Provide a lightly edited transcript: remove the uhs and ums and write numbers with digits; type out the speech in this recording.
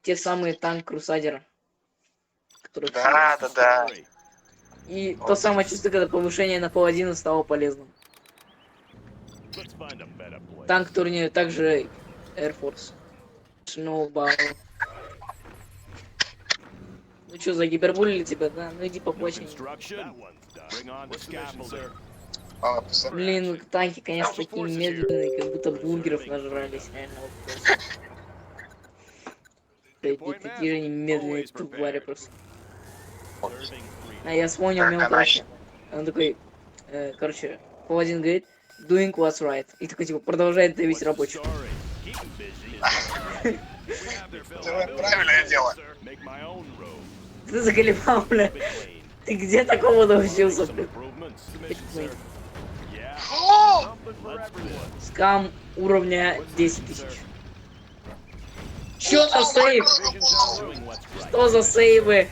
те самые танк-крусадеры. Да. И то самое чувство, когда повышение на паладина стало полезным. Танк-турнир, также Air Force. Сноубал. Ну что, загибербулили тебя, да? Ну иди поплачь. Блин, танки, конечно, такие медленные, как будто бургеров нажрались, реально, вот просто. Такие же они медленные твари просто. А я вспомнил мем, короче. Он такой, короче, паладин говорит, doing what's right. И такой, типа, продолжает давить рабочих. Делает правильное дело. Ты заколебал, бля. Ты где такого научился, бля? Скам уровня 10 тысяч. Чё за сейв? Что за сейвы?